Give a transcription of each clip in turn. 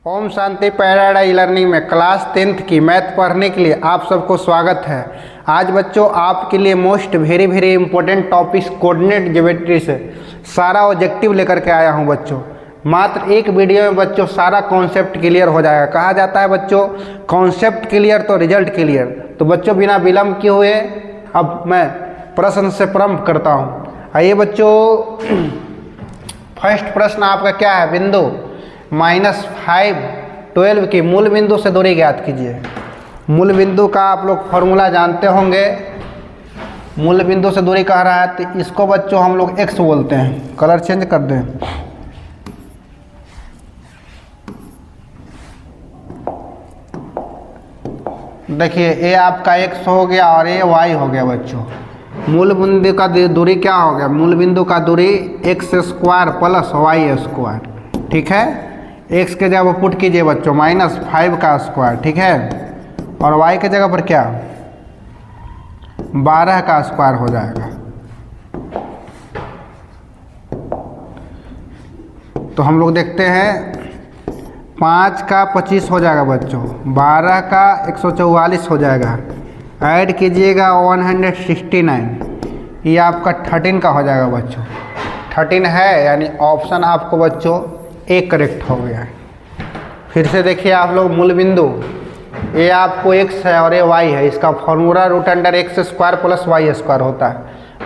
Om Shanti paradise learning में class 10th की math पढ़ने के लिए आप सबको स्वागत है। आज बच्चों आपके लिए most very important topics coordinate geometry से सारा ऑब्जेक्टिव लेकर के आया हूं बच्चों। मात्र एक वीडियो में बच्चों सारा कॉन्सेप्ट क्लियर हो जाएगा। कहा जाता है बच्चों कॉन्सेप्ट क्लियर तो रिजल्ट क्लियर। तो बच्चों बिना विलम्ब किए हुए अब मैं प्रश्न से प्रारंभ करता हूँ। आइए बच्चों, फर्स्ट प्रश्न आपका क्या है? बिंदु -5 12 की मूल बिंदु से दूरी ज्ञात कीजिए। मूल बिंदु का आप लोग फॉर्मूला जानते होंगे। मूल बिंदु से दूरी कह रहा है तो इसको बच्चों हम लोग x बोलते हैं। कलर चेंज कर दें। देखिए ये आपका x हो गया और ये y हो गया बच्चों। मूल बिंदु का दूरी क्या हो गया? मूल बिंदु का दूरी x² प्लस y²। ठीक है, x के जगह पर पुट कीजिए बच्चों -5 का स्क्वायर। ठीक है, और y के जगह पर क्या 12 का स्क्वायर हो जाएगा। तो हम लोग देखते हैं 5 का 25 हो जाएगा बच्चों, 12 का 144 हो जाएगा। ऐड कीजिएगा 169, ये आपका 13 का हो जाएगा बच्चों। 13 है, यानी ऑप्शन आपको बच्चों एक करेक्ट हो गया है। फिर से देखिए आप लोग, मूल बिंदु ये आपको x है और ये y है। इसका फॉर्मूला √x² प्लस y² होता है।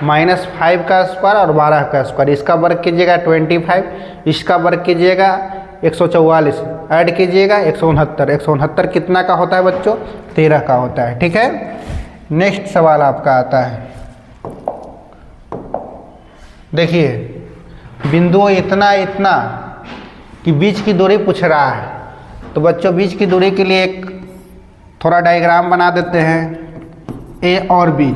-5 का स्क्वायर और 12 का स्क्वायर। इसका वर्ग कीजिएगा 25, इसका वर्ग कीजिएगा 144, ऐड कीजिएगा 169। 169 कितना का होता है बच्चों? 13 का होता है। ठीक है, नेक्स्ट सवाल आपका आता है। देखिए बिंदु इतना कि बीच की दूरी पूछ रहा है। तो बच्चों बीच की दूरी के लिए एक थोड़ा डायग्राम बना देते हैं। ए और बी,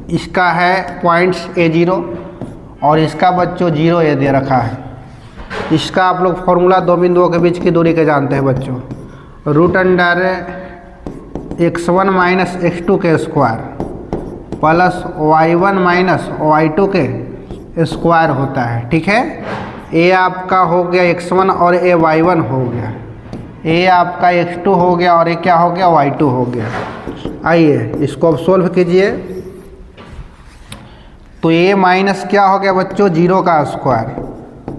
इसका है पॉइंट्स A0 और इसका बच्चों 0 ए दे रखा है। इसका आप लोग फॉर्मूला दो बिंदुओं के बीच की दूरी के जानते हैं बच्चों, √x1 - x2 के स्क्वायर प्लस y1 - y2 के स्क्वायर होता है। ठीक है, ए आपका हो गया x1 और ए y1 हो गया। ए आपका x2 हो गया और ये क्या हो गया? y2 हो गया। आइए इसको अब सोल्व कीजिए। तो ए माइनस क्या हो गया बच्चों? 0 का स्क्वायर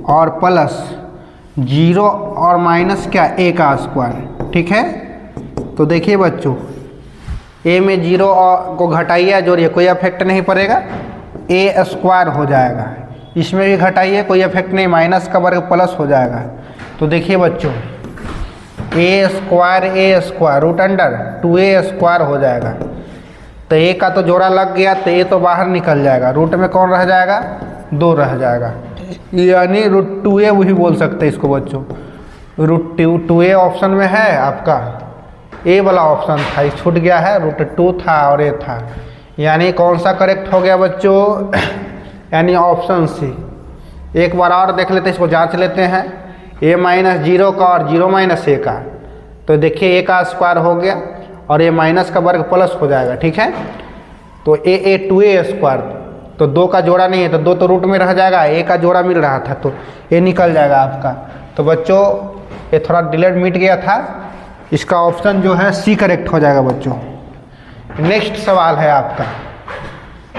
और प्लस 0 और माइनस क्या a का स्क्वायर। ठीक है, तो देखिए बच्चों a में 0 को घटाइए जोड़िए, कोई इफेक्ट नहीं पड़ेगा, a² हो जाएगा। इसमें भी घटाइए, कोई इफेक्ट नहीं, माइनस का वर्ग प्लस हो जाएगा। तो देखिए बच्चों a² √2a² हो जाएगा। तो a का तो जोड़ा लग गया, तो a तो बाहर निकल जाएगा। रूट में कौन रह जाएगा? 2 रह जाएगा, यानी √2a भी बोल सकते हैं इसको बच्चों। √2a ऑप्शन में है आपका, ए वाला ऑप्शन था, ये छूट गया है। √2 था और ए था, यानी कौन सा करेक्ट हो गया बच्चों? यानी ऑप्शन सी। एक बार और देख लेते हैं, इसको जांच लेते हैं। a - 0 का और 0 - a का, तो देखिए a का स्क्वायर हो गया और ये माइनस का वर्ग प्लस हो जाएगा। ठीक है, तो a 2a², तो 2 का जोड़ा नहीं है तो 2 तो रूट में रह जाएगा। a का जोड़ा मिल रहा था तो a निकल जाएगा आपका। तो बच्चों ये थोड़ा डिलेट मिट गया था, इसका ऑप्शन जो है सी करेक्ट हो जाएगा बच्चों। नेक्स्ट सवाल है आपका,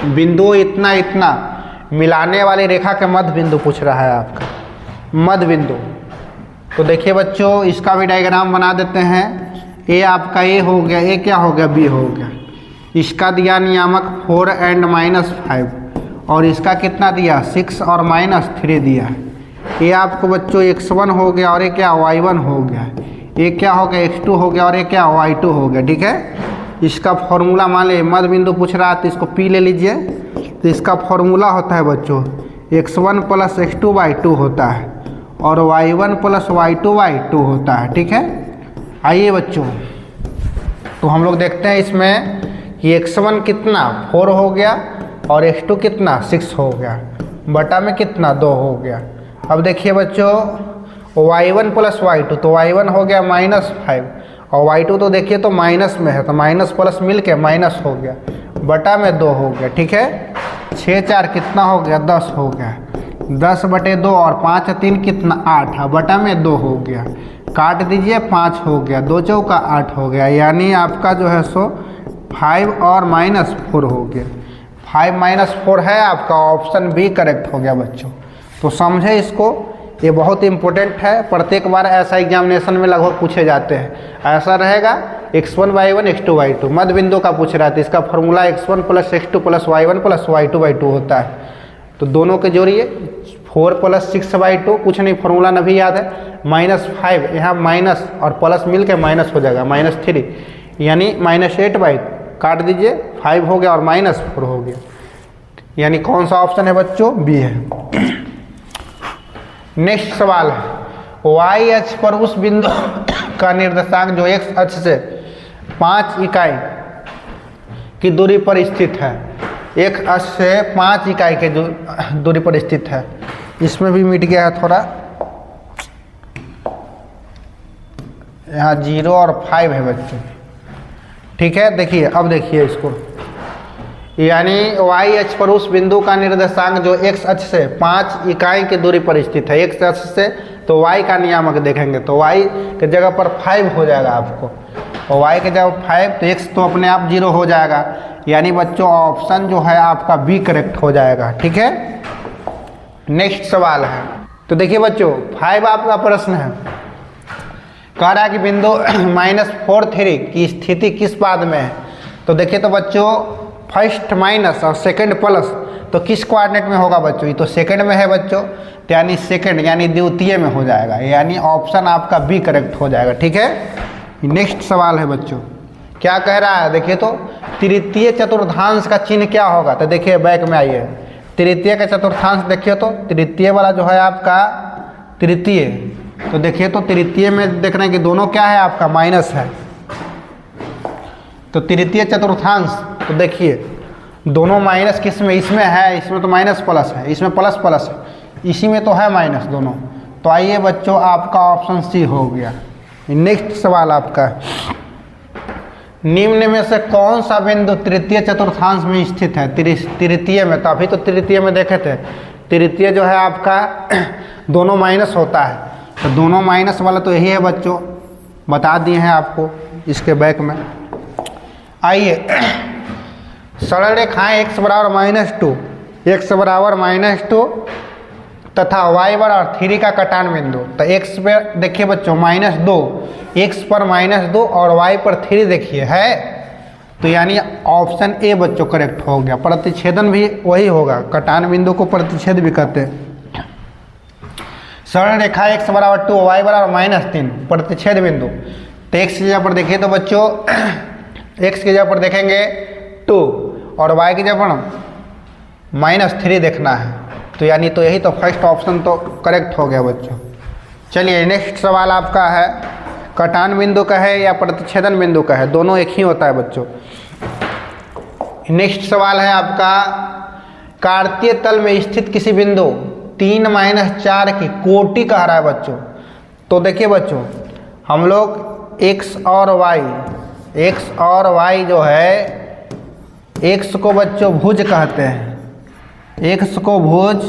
बिंदु इतना मिलाने वाली रेखा के मध्य बिंदु पूछ रहा है आपका, मध्य बिंदु। तो देखिए बच्चों इसका भी डायग्राम बना देते हैं। ए आपका ए हो गया, ए क्या हो गया? बी हो गया। इसका दिया नियामक 4 and -5 और इसका कितना दिया? 6 और -3 दिया। ये आपको बच्चों x1 हो गया और ये क्या? y1 हो गया। ये क्या हो गया? x2 हो गया और ये क्या? y2 हो गया। ठीक है, इसका फॉर्मूला मान लीजिए मध्य बिंदु पूछ रहा है तो इसको P ले लीजिए। तो इसका फॉर्मूला होता है बच्चों x1 + x2/2 होता है और y1 + y2/2 होता है। ठीक है, आइए बच्चों तो हम लोग देखते हैं इसमें कि x1 कितना 4 हो गया और x2 कितना 6 हो गया, बटा में कितना 2 हो गया। अब देखिए बच्चों y1 + y2, तो y1 हो गया -5 और y2 तो देखिए तो माइनस में है, तो माइनस प्लस मिल के माइनस हो गया, बटा में 2 हो गया। ठीक है, 6 4 कितना हो गया? 10 हो गया। 10/2 और 5 3 कितना 8, बटा में 2 हो गया, काट दीजिए 5 हो गया, 2 चौका 8 हो गया, यानी आपका जो है सो 5 और -4 हो गया। 5 - 4 है आपका, ऑप्शन बी करेक्ट हो गया बच्चों। तो समझे इसको, ये बहुत इंपॉर्टेंट है, प्रत्येक बार ऐसा एग्जामिनेशन में लगभग पूछे जाते हैं। ऐसा रहेगा x1y1 x2y2 मध्य बिंदु का पूछ रहा था, इसका formula x1 + x2 + y1 + y2/2 होता है। तो दोनों के जोड़िए 4 + 6/2, कुछ नहीं फॉर्मूला नहीं याद है, -5 यहाँ माइनस और प्लस मिल के माइनस हो जाएगा -3, यानी -8/2, काट दीजिए 5 हो गया और -4 हो गया, यानी कौन सा ऑप्शन है बच्चों, बी है। नेक्स्ट सवाल है, y अक्ष पर उस बिंदु का निर्देशांक जो x अक्ष से 5 इकाई की दूरी पर स्थित है, एक अक्ष से 5 इकाई के दूरी पर स्थित है। इसमें भी मिट गया है थोड़ा, यहाँ 0 और 5 है बच्चों, ठीक है। देखिए अब देखिए इसको, यानी y अक्ष पर उस बिंदु का निर्देशांक जो x अक्ष से 5 इकाई की दूरी पर स्थित है, x अक्ष से तो y का नियामक देखेंगे तो y के जगह पर 5 हो जाएगा आपको, और y के जगह 5 तो x तो अपने आप 0 हो जाएगा, यानी बच्चों ऑप्शन जो है आपका बी करेक्ट हो जाएगा, ठीक है। नेक्स्ट सवाल है, तो देखिए बच्चों 5 आपका प्रश्न है, कह रहा है कि बिंदु -4 3 की स्थिति किस पाद में है। तो देखिए तो बच्चों फर्स्ट माइनस और सेकंड प्लस, तो किस कोऑर्डिनेट में होगा बच्चों, ये तो सेकंड में है बच्चों, तो यानी सेकंड यानी द्वितीय में हो जाएगा, यानी ऑप्शन आपका बी करेक्ट हो जाएगा, ठीक है। नेक्स्ट सवाल है बच्चों, क्या कह रहा है, देखिए तो तृतीय चतुर्थांश का चिन्ह क्या होगा। तो देखिए बैक में आइए, तृतीय का चतुर्थांश देखिए तो तृतीय वाला जो है आपका तृतीय, तो देखिए तो तृतीय में देख रहे हैं कि दोनों क्या है आपका माइनस है, तो तृतीय चतुर्थांश तो देखिए दोनों माइनस किस में, इसमें है, इसमें तो माइनस प्लस है, इसमें प्लस प्लस है, इसी में तो है माइनस दोनों। तो आइए बच्चों आपका ऑप्शन सी हो गया। नेक्स्ट सवाल आपका, निम्न में से कौन सा बिंदु तृतीय चतुर्थांश में स्थित है। तृतीय में, तो अभी तो तृतीय में देखे थे, तृतीय जो है आपका दोनों माइनस होता है, तो दोनों माइनस वाला तो यही है बच्चों, बता दिए हैं आपको इसके बैक में। आइए सरल रेखाएं x बराबर -2, x बराबर -2 तथा y बराबर 3 का कटान बिंदु। तो x पे देखिए बच्चों -2, x पर -2 और y पर 3 देखिए है, तो यानी ऑप्शन ए बच्चों करेक्ट हो गया। प्रतिच्छेदन भी वही होगा, कटान बिंदु को प्रतिच्छेद भी कहते हैं। सरल रेखा x बराबर 2 y बराबर -3 प्रतिच्छेद बिंदु। तो x की जगह पर देखिए तो बच्चों x की जगह पर देखेंगे 2 और y की जगह पर -3 देखना है, तो यानी तो यही तो फर्स्ट ऑप्शन तो करेक्ट हो गया बच्चों। चलिए नेक्स्ट सवाल आपका है, कटान बिंदु का है या प्रतिच्छेदन बिंदु का है, दोनों एक ही होता है बच्चों। नेक्स्ट सवाल है आपका, कार्तीय तल में स्थित किसी बिंदु 3 - 4 की कोटि कह रहा है बच्चों। तो देखिए बच्चों हम लोग x और y जो है, x को बच्चों भुज कहते हैं, x को भुज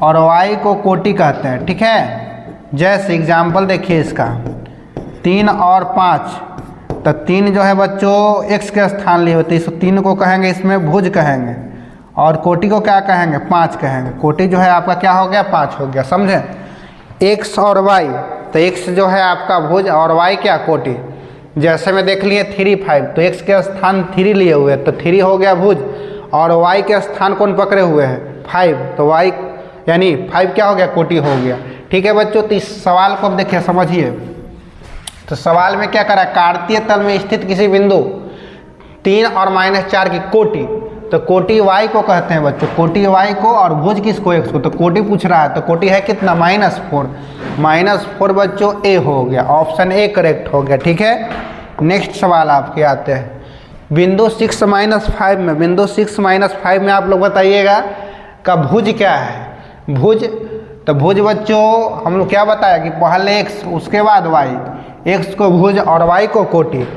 और y को कोटि कहते हैं, ठीक है। जैसे एग्जाम्पल देखिए इसका 3 और 5, तो 3 जो है बच्चों x के स्थान लिए होते हैं, इस 3 को कहेंगे इसमें भुज कहेंगे, और कोटि को क्या कहेंगे 5 कहेंगे। कोटि जो है आपका क्या हो गया 5 हो गया, समझे। x और y, तो x जो है आपका भुज और y क्या कोटि। जैसे में देख लिए 3 5, तो x के स्थान 3 लिए हुए तो 3 हो गया भुज, और y के स्थान कौन पकड़े हुए हैं 5, तो y यानी 5 क्या हो गया कोटि हो गया, ठीक है बच्चों। तो इस सवाल को अब देखिए समझिए, तो सवाल में क्या करा, कार्तीय तल में स्थित किसी बिंदु 3 और -4 की कोटि, तो कोटि y को कहते हैं बच्चों, कोटि y को, और भुज किसको x को, तो कोटि पूछ रहा है, तो कोटि है कितना -4 बच्चों ए हो गया, ऑप्शन ए करेक्ट हो गया, ठीक है। नेक्स्ट सवाल आपके आते हैं, बिंदु 6 - 5 में, बिंदु 6 - 5 में आप लोग बताइएगा का भुज क्या है। भुज, तो भुज बच्चों हम लोग क्या बताया कि पहले x उसके बाद y, x को भुज और y को कोटि,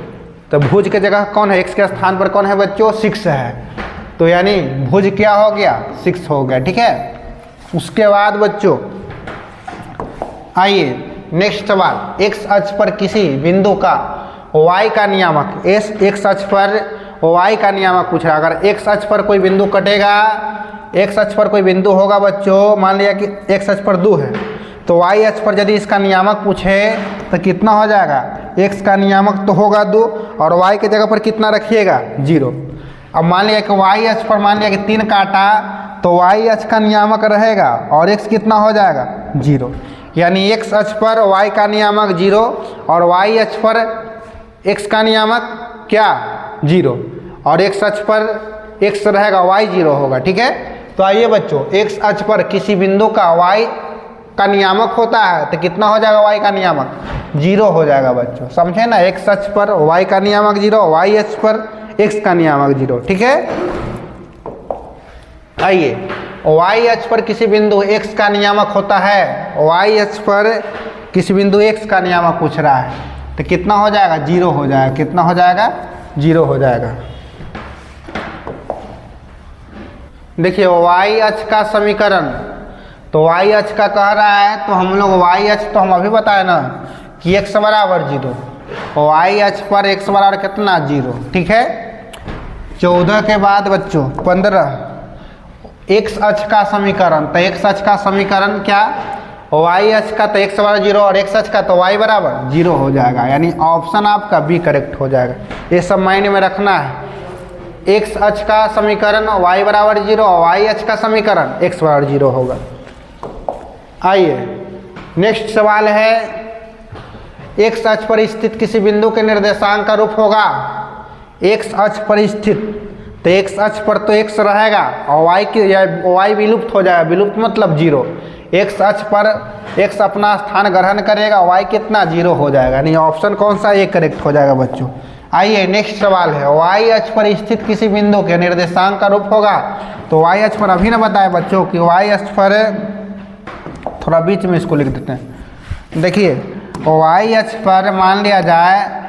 तो भुज के जगह कौन है, x के स्थान पर कौन है बच्चों 6 है, तो यानी भुज क्या हो गया 6 हो गया, ठीक है। उसके बाद बच्चों आइए नेक्स्ट सवाल, एक्स अक्ष पर किसी बिंदु का वाई का नियामक, एक्स अक्ष पर वाई का नियामक पूछ रहा है। अगर एक्स अक्ष पर कोई बिंदु कटेगा, एक्स अक्ष पर कोई बिंदु होगा बच्चों, मान लिया कि एक्स अक्ष पर 2 है, तो वाई अक्ष पर यदि इसका नियामक पूछे तो कितना हो जाएगा, एक्स का नियामक तो होगा 2 और वाई के जगह पर कितना रखिएगा 0। अब मान लिया कि वाई अक्ष पर मान लिया कि 3 काटा, तो वाई अक्ष का नियामक रहेगा और एक्स कितना हो जाएगा 0, यानी एक्स अक्ष पर वाई का नियामक 0 और वाई अक्ष पर एक्स का नियामक क्या 0 और एक्स अक्ष पर एक्स रहेगा, वाई 0 होगा। ठीक है, तो आइए बच्चों, एक्स अक्ष पर किसी बिंदु का वाई का नियामक होता है तो कितना हो जाएगा, वाई का नियामक 0 हो जाएगा बच्चों, समझे ना। एक्स अक्ष पर वाई का नियामक 0, वाई अक्ष पर एक्स का नियामक 0। ठीक है, आइए वाई अक्ष पर किसी बिंदु x का नियामक होता है, वाई अक्ष पर किसी बिंदु x का नियामक पूछ रहा है तो कितना हो जाएगा 0 हो जाएगा, कितना हो जाएगा 0 हो जाएगा। देखिए वाई अक्ष का समीकरण, तो वाई अक्ष का कह रहा है तो हम लोग वाई अक्ष तो हम अभी बताए ना कि x बराबर 0, वाई अक्ष पर x बराबर कितना 0। ठीक है, 14 के बाद बच्चों 15 एक्स अक्ष का समीकरण, तो एक्स अक्ष का समीकरण क्या, वाई अक्ष का तो एक्स बराबर 0 और एक्स अक्ष का तो वाई बराबर 0 हो जाएगा, यानी ऑप्शन आपका बी करेक्ट हो जाएगा। ये सब मायने में रखना है, एक्स अक्ष का समीकरण वाई बराबर 0 और वाई अक्ष का समीकरण एक्स बराबर 0 होगा। आइए नेक्स्ट सवाल है, एक्स अक्ष पर स्थित किसी बिंदु के निर्देशांक का रूप होगा, एक्स अक्ष पर स्थित, तो एक्स अक्ष पर तो एक्स रहेगा और वाई की वाई विलुप्त हो जाएगा, विलुप्त मतलब 0। एक्स अक्ष पर एक्स अपना स्थान ग्रहण करेगा, वाई कितना 0 हो जाएगा, नहीं ऑप्शन कौन सा ये करेक्ट हो जाएगा बच्चों। आइए नेक्स्ट सवाल है, वाई अक्ष पर स्थित किसी बिंदु के निर्देशांक का रूप होगा, तो वाई अक्ष पर अभी ना बताया बच्चों कि वाई अक्ष पर, थोड़ा बीच में इसको लिख देते हैं। देखिए वाई अक्ष पर मान लिया जाए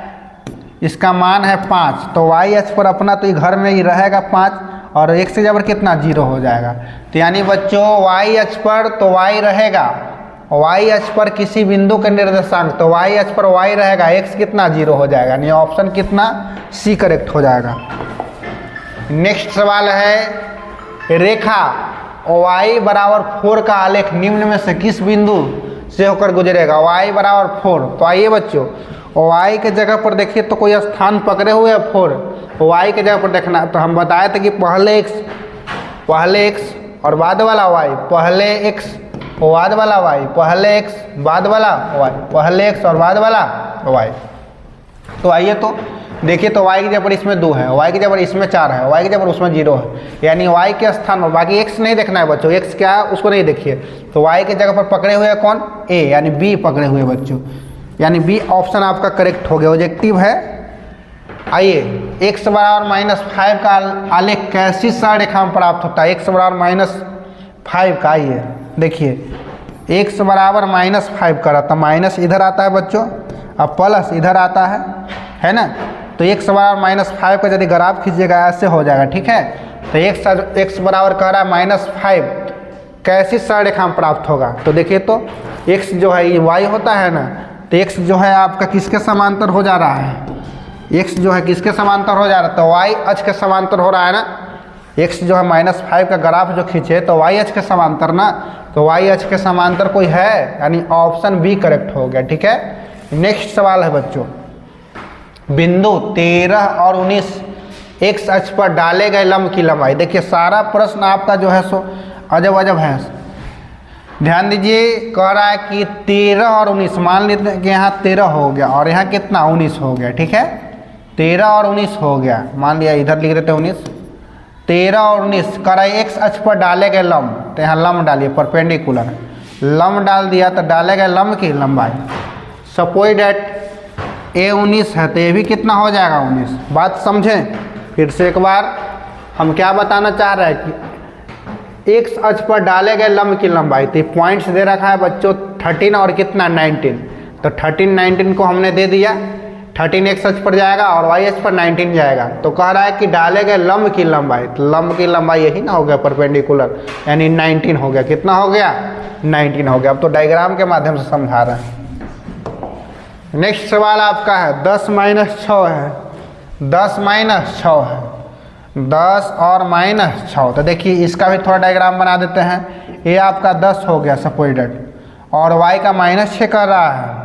इसका मान है 5, तो वाई अक्ष पर अपना तो घर में ही रहेगा 5 और x से जबर कितना 0 हो जाएगा, तो यानी बच्चों वाई अक्ष पर तो y रहेगा, वाई अक्ष पर किसी बिंदु का निर्देशांक, तो वाई अक्ष पर y रहेगा, x कितना 0 हो जाएगा, यानी ऑप्शन कितना सी करेक्ट हो जाएगा। नेक्स्ट सवाल है, रेखा y बराबर 4 का आलेख निम्न में से किस बिंदु से होकर गुजरेगा, y बराबर 4। तो आइए बच्चों y के जगह पर देखिए तो कोई स्थान पकड़े हुए है 4, y के जगह पर देखना, तो हम बताए थे कि पहले x और बाद वाला y, पहले x बाद वाला y, पहले x बाद वाला y, पहले x और बाद वाला y। तो आइए तो देखिए, तो y की जगह पर इसमें 2 है, y की जगह पर इसमें 4 है, y की जगह पर उसमें 0 है, यानी y के स्थान पर, बाकी x नहीं देखना है बच्चों, x क्या है उसको नहीं देखिए। तो y के जगह पर पकड़े हुए है कौन, a, यानी b पकड़े हुए बच्चों, यानी बी ऑप्शन आपका करेक्ट हो गया, ऑब्जेक्टिव है। आइए x बराबर -5 का आलेख कैसी सररेखा में प्राप्त होता है, x बराबर -5 का, आइए देखिए x बराबर -5 का रहता, माइनस इधर आता है बच्चों, अब प्लस इधर आता है ना, तो x बराबर -5 का यदि ग्राफ खींचिएगा ऐसे हो जाएगा। ठीक है, तो x बराबर कह रहा है -5 कैसी सररेखा में प्राप्त होगा, तो देखिए तो x जो है ये y होता है ना, तो x जो है आपका किसके समांतर हो जा रहा है, x जो है किसके समांतर हो जा रहा है, तो y अक्ष के समांतर हो रहा है ना, x जो है -5 का ग्राफ जो खींचे तो y अक्ष के समांतर ना, तो y अक्ष के समांतर कोई है, यानी ऑप्शन बी करेक्ट हो गया। ठीक है, नेक्स्ट सवाल है बच्चों, बिंदु 13 और 19 x अक्ष पर डाले गए लंब की लंबाई। देखिए सारा प्रश्न आपका जो है सो अजब अजब है, ध्यान दीजिए, कह रहा है कि 13 और 19, मान लेते हैं कि यहाँ 13 हो गया और यहाँ कितना 19 हो गया। ठीक है, 13 और 19 हो गया, मान लिया इधर लिख देते हैं 19, 13 और 19 कह रहा है एक्स अक्ष पर डाले गए लंब, तो यहाँ लंब डालिए, परपेंडिकुलर लंब डाल दिया तो डाले गए लंब की लंबाई, सपोज डेट ए 19 है तो ये भी कितना हो जाएगा 19। बात समझें फिर से एक बार, हम क्या बताना चाह रहे हैं कि एक्स अक्ष पर डाले गए लंब की लंबाई, तो पॉइंट्स दे रखा है बच्चों 13 और कितना 19, तो 13 19 को हमने दे दिया, 13x अक्ष पर जाएगा और y अक्ष पर 19 जाएगा। तो कह रहा है कि डाले गए लंब की लंबाई, तो लंब की लंबाई यही ना हो गया परपेंडिकुलर, यानी 19 हो गया। कितना हो गया? 19 हो गया। अब तो डायग्राम के माध्यम से समझा रहे हैं। नेक्स्ट सवाल आपका है 10 - 6 है, 10 - 6 है, 10 और -6। तो देखिए इसका भी थोड़ा डायग्राम बना देते हैं। ये आपका 10 हो गया सपोजिटेड, और y का -6 कर रहा है,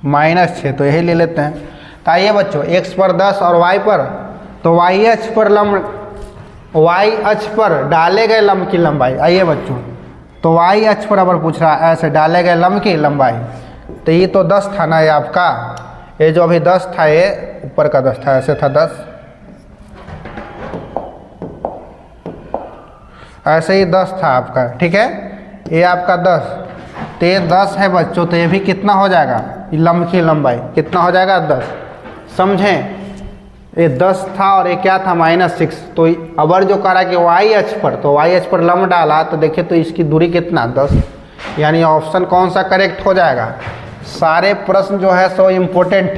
-6, तो यही ले लेते हैं। तो आइए बच्चों, x पर 10 और y पर, तो y अक्ष पर y अक्ष पर डाले गए लंब की लंबाई। आइए बच्चों, तो y अक्ष पर अगर पूछ रहा है ऐसे डाले गए लंब की लंबाई, तो ये तो 10 था ना, ये आपका, ये जो अभी 10 था, ये ऊपर का 10 था, ऐसे था 10, ऐसे ही 10 था आपका, ठीक है। ये आपका 10, तो ये 10 है बच्चों, तो ये भी कितना हो जाएगा? लंब की लंबाई कितना हो जाएगा? 10। समझें, ये 10 था और ये क्या था? -6। तो अबर जो कह रहा है कि y अक्ष पर, तो y अक्ष पर लंब डाला, तो देखिए तो इसकी दूरी कितना? 10। यानी ऑप्शन कौन सा करेक्ट हो जाएगा? सारे प्रश्न जो है सो इम्पोर्टेंट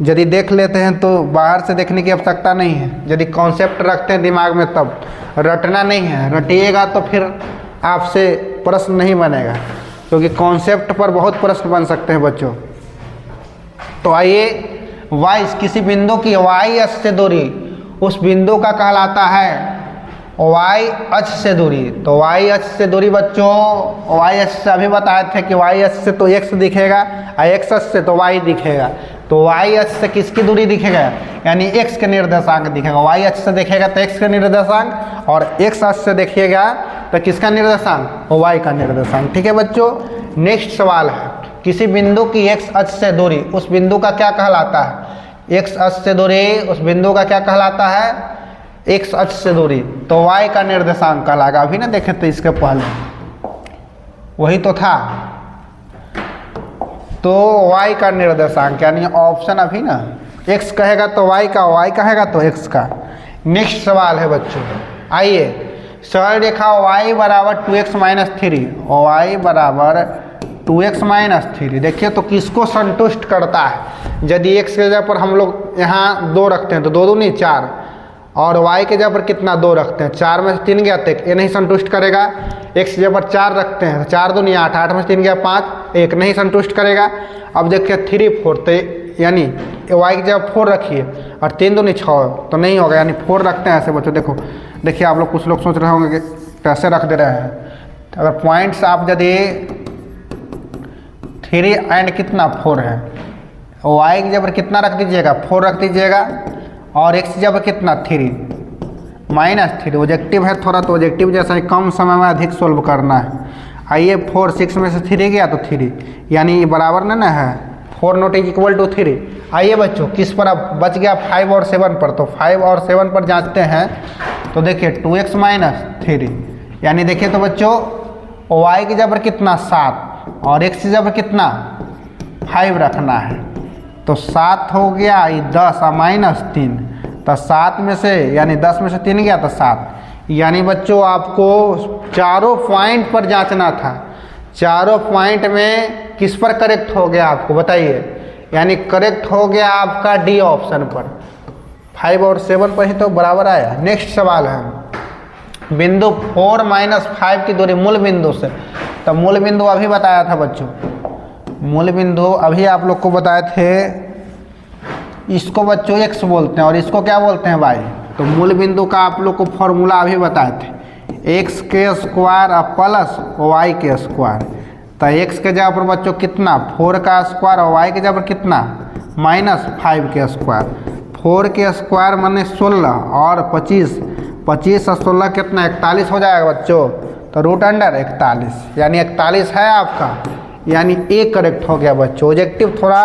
यदि देख लेते हैं तो बाहर से देखने की आवश्यकता नहीं है। यदि कॉन्सेप्ट रखते हैं दिमाग में तब, रटना नहीं है। रटिएगा तो फिर आपसे प्रश्न नहीं बनेगा, क्योंकि कॉन्सेप्ट पर बहुत प्रश्न बन सकते हैं बच्चों। तो आइए, y किसी बिंदु की y अक्ष से दूरी उस बिंदु का कहलाता है y अक्ष से दूरी। तो y अक्ष से दूरी बच्चों, y अक्ष से अभी बताए थे कि y अक्ष से तो x दिखेगा और x अक्ष से तो y दिखेगा। तो y अक्ष से किसकी दूरी दिखेगा? यानी x के निर्देशांक दिखेगा। y अक्ष से देखेगा तो x का निर्देशांक, और x अक्ष से देखिएगा तो किसका निर्देशांक? y का निर्देशांक। ठीक है बच्चों। नेक्स्ट सवाल है, किसी बिंदु की x अक्ष से दूरी उस बिंदु का क्या कहलाता है? x अक्ष से दूरी उस बिंदु का क्या कहलाता है? x अक्ष से दूरी, तो y का निर्देशांक कहलाएगा। अभी ना देखे तो इसके पहले वही तो था, तो y का निर्देशांक, यानी ऑप्शन अभी ना x कहेगा तो y का, y कहेगा तो x का। नेक्स्ट सवाल है बच्चों, आइए, सरल रेखा y बराबर 2x - 3, y बराबर 2x - 3, देखिए तो किसको संतुष्ट करता है? यदि x के जगह पर हम लोग यहाँ 2 रखते हैं तो 2 दूनी 4, और y के जगह पर कितना 2 रखते हैं, 4 में से 3 गया तो ये नहीं संतुष्ट करेगा। x की जगह पर 4 रखते हैं तो 4 दूनी 8, 8 में से 3 गया 5, 1 नहीं संतुष्ट करेगा। अब देखिए 3 4, तो यानी y की जगह 4 रखिए और 3 दूनी 6, तो नहीं होगा, यानी 4 रखते हैं ऐसे बच्चों। देखो देखिए, आप लोग कुछ लोग सोच रहे होंगे कि कैसे रख दे रहे हैं। अगर पॉइंट्स आप यदि 3 एंड कितना 4 है, y की जगह पर कितना रख दीजिएगा? 4 रख दीजिएगा, और x की जगह पर कितना? 3 -3। ऑब्जेक्टिव है थोड़ा, तो ऑब्जेक्टिव जैसा ही कम समय में अधिक सोल्व करना है। आइए, 4 6 में से 3 गया तो 3, यानी बराबर ना है, 4 नॉट इक्वल टू 3। आइए बच्चों, किस पर अब बच गया? 5 और 7 पर। तो 5 और 7 पर जांचते हैं, तो देखिए 2x - 3, यानी देखिए तो बच्चों y की जगह पर कितना? 7, और x की जगह पर कितना? 5 रखना है। तो 7 हो गया, ये 10 और -3, तो 7 में से, यानी 10 में से 3 गया तो 7। यानी बच्चों आपको चारों पॉइंट पर जांचना था। चारों पॉइंट में किस पर करेक्ट हो गया आपको बताइए? यानी करेक्ट हो गया आपका डी ऑप्शन पर, 5 और 7 पर ही तो बराबर आया। नेक्स्ट सवाल है, बिंदु 4 - 5 की दूरी मूल बिंदु से। तो मूल बिंदु अभी बताया था बच्चों, मूल बिंदु अभी आप लोग को बताए थे, इसको बच्चों x बोलते हैं और इसको क्या बोलते हैं? y। तो मूल बिंदु का आप लोग को फॉर्मूला अभी बताए थे, x के स्क्वायर प्लस y के स्क्वायर। तो x के जगह पर बच्चों कितना? 4 का स्क्वायर, और y के जगह पर कितना? -5 के स्क्वायर। 4 के स्क्वायर माने 16 और 25, 25 और 16 कितना? 41 हो जाएगा बच्चों। तो √41, यानी 41 है आपका, यानी ए करेक्ट हो गया बच्चों। ऑब्जेक्टिव थोड़ा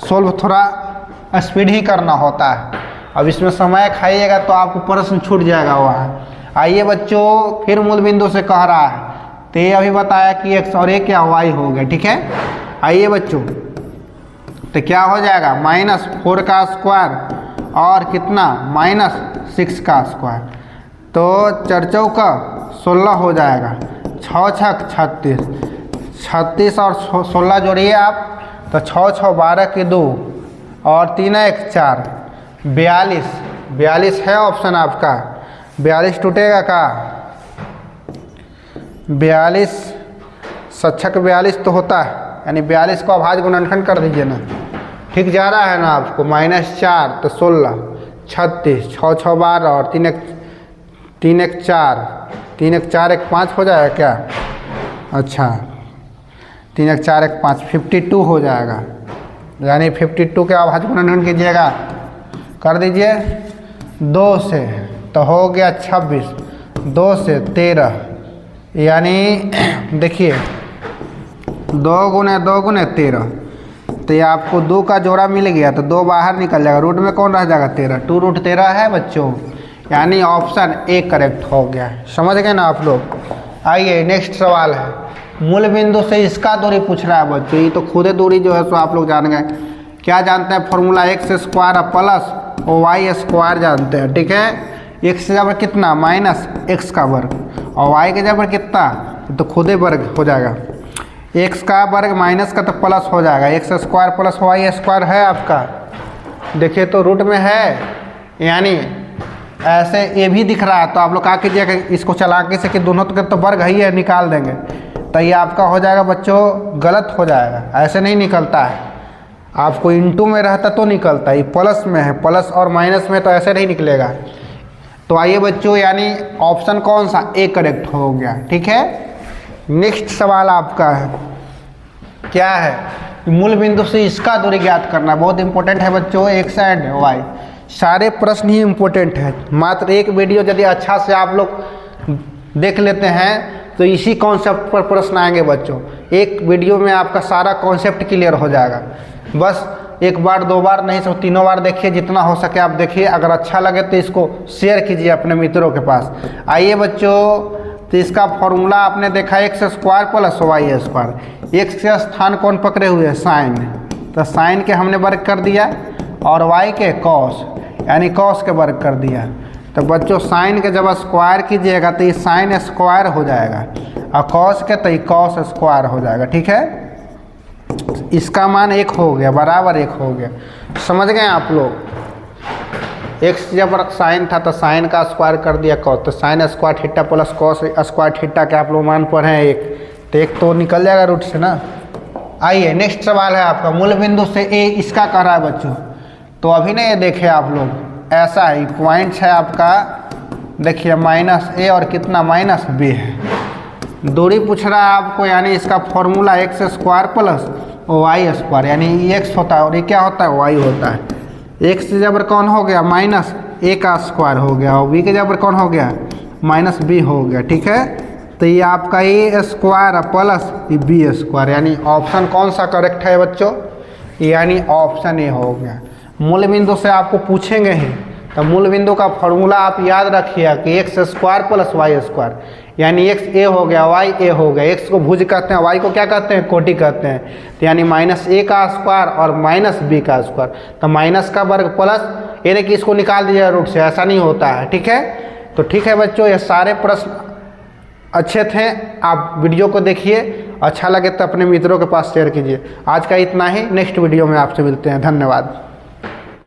सोल्व थोड़ा स्पीड ही करना होता है। अब इसमें समय खाइएगा तो आपको प्रश्न छूट जाएगा वहाँ। आइए बच्चों, फिर मूल बिंदु से कह रहा है, तो ये अभी बताया कि x और a क्या y हो गया, ठीक है। आइए बच्चों, तो क्या हो जाएगा? -4 का स्क्वायर और कितना? -6 का स्क्वायर। तो 4 चौका 16 हो जाएगा, 6 छक 36, 36 और 16 जोड़िए आप, तो 6 6 12 के 2, और 3 एक 4, 42, 42 है ऑप्शन आपका। 42 टूटेगा का? 42 सच्छक 42 तो होता है, यानी 42 को अभाज्य गुणनखंड कर दीजिए ना। ठीक जा रहा है ना आपको? -4 तो 16, 36, 6 6 12 और 3 एक 4, 3 एक 4 एक 5 हो जाएगा क्या? अच्छा 3 एक 4 एक 5, 52 हो जाएगा। यानी 52 के अभाज्य गुणनखंड कीजिएगा, कर दीजिए 2 से तो हो गया 26, 2 से 13, यानी देखिए 2 गुने 2 गुने 13, तो ये आपको 2 का जोड़ा मिल गया तो 2 बाहर निकल जाएगा। रूट में कौन रह जाएगा? 13, 2 रूट 13 है बच्चों, यानी ऑप्शन ए करेक्ट हो गया। समझ गए ना आप लोग? आइए नेक्स्ट सवाल है, मूल बिंदु से इसका दूरी पूछ रहा है बच्चों। ये तो खुदे दूरी जो है सो आप लोग जान गए, क्या जानते हैं? फॉर्मूला x² प्लस y² जानते हैं, ठीक है। x के जबर कितना? -x का वर्ग, और y के जबर कितना? तो खुदे वर्ग हो जाएगा। x का वर्ग माइनस का तो प्लस हो जाएगा, x² प्लस y² है आपका। देखिए तो रूट में है, यानी ऐसे ये भी दिख रहा है तो आप लोग क्या कीजिएगा, इसको चला के से कि दोनों तो वर्ग ही है, निकाल देंगे तो ये आपका हो जाएगा बच्चों, गलत हो जाएगा। ऐसे नहीं निकलता है, आपको इंटू में रहता तो निकलता है, ये प्लस में है, प्लस और माइनस में तो ऐसे नहीं निकलेगा। तो आइए बच्चों, यानी ऑप्शन कौन सा? ए करेक्ट हो गया, ठीक है। नेक्स्ट सवाल आपका है, क्या है? मूल बिंदु से इसका दूरी ज्ञात करना, बहुत इंपॉर्टेंट है बच्चों, x एंड y। सारे प्रश्न ही इम्पोर्टेंट है, मात्र एक वीडियो यदि अच्छा से आप लोग देख लेते हैं तो इसी कॉन्सेप्ट पर प्रश्न आएंगे बच्चों। एक वीडियो में आपका सारा कॉन्सेप्ट क्लियर हो जाएगा। बस एक बार 2 बार नहीं, सब 3 बार देखिए, जितना हो सके आप देखिए। अगर अच्छा लगे तो इसको शेयर कीजिए अपने मित्रों के पास। आइए बच्चों, तो इसका फॉर्मूला आपने देखा x² प्लस y²। x के स्थान कौन पकड़े हुए हैं? साइन, तो साइन के हमने वर्ग कर दिया, और y के कॉस, यानी कॉस के वर्ग कर दिया। तो बच्चों साइन के जब स्क्वायर कीजिएगा तो ये साइन स्क्वायर हो जाएगा, और कॉस के तो ये कॉस स्क्वायर हो जाएगा, ठीक है। इसका मान 1 हो गया, बराबर 1 हो गया। समझ गए आप लोग? x जब साइन था तो साइन का स्क्वायर कर दिया कॉस, तो sine square theta plus cos square theta के आप लोग मान पढ़े हैं 1, तो 1 तो निकल जाएगा रूट से ना। आइए नेक्स्ट सवाल है आपका, मूल बिंदु से ए इसका कह रहा है बच्चों। तो अभी ना ये देखे आप लोग, ऐसा ही पॉइंट है आपका, देखिए -a और कितना -b है। दूरी पूछ रहा है आपको, यानी इसका फॉर्मूला x² प्लस y², यानी ये x होता है और ये क्या होता है? y होता है। x के जबर कौन हो गया? -a का स्क्वायर हो गया, और b के जबर कौन हो गया? -b हो गया, ठीक है। तो ये आपका a² प्लस b², यानी ऑप्शन कौन सा करेक्ट है बच्चों? यानी ऑप्शन ए हो गया। मूल बिंदु से आपको पूछेंगे ही, तो मूल बिंदु का फॉर्मूला आप याद रखिए कि x² प्लस y², यानी x a हो गया, y a हो गया। x को भुज कहते हैं, y को क्या कहते हैं? कोटि कहते हैं। तो यानी -a का स्क्वायर और -b का स्क्वायर, तो माइनस का वर्ग प्लस, ये देखिए इसको निकाल दीजिएगा रूट से, ऐसा नहीं होता है, ठीक है। तो ठीक है बच्चों, ये सारे प्रश्न अच्छे थे, आप वीडियो को देखिए, अच्छा लगे तो अपने मित्रों के पास शेयर कीजिए। आज का इतना ही, नेक्स्ट वीडियो में आपसे मिलते हैं, धन्यवाद।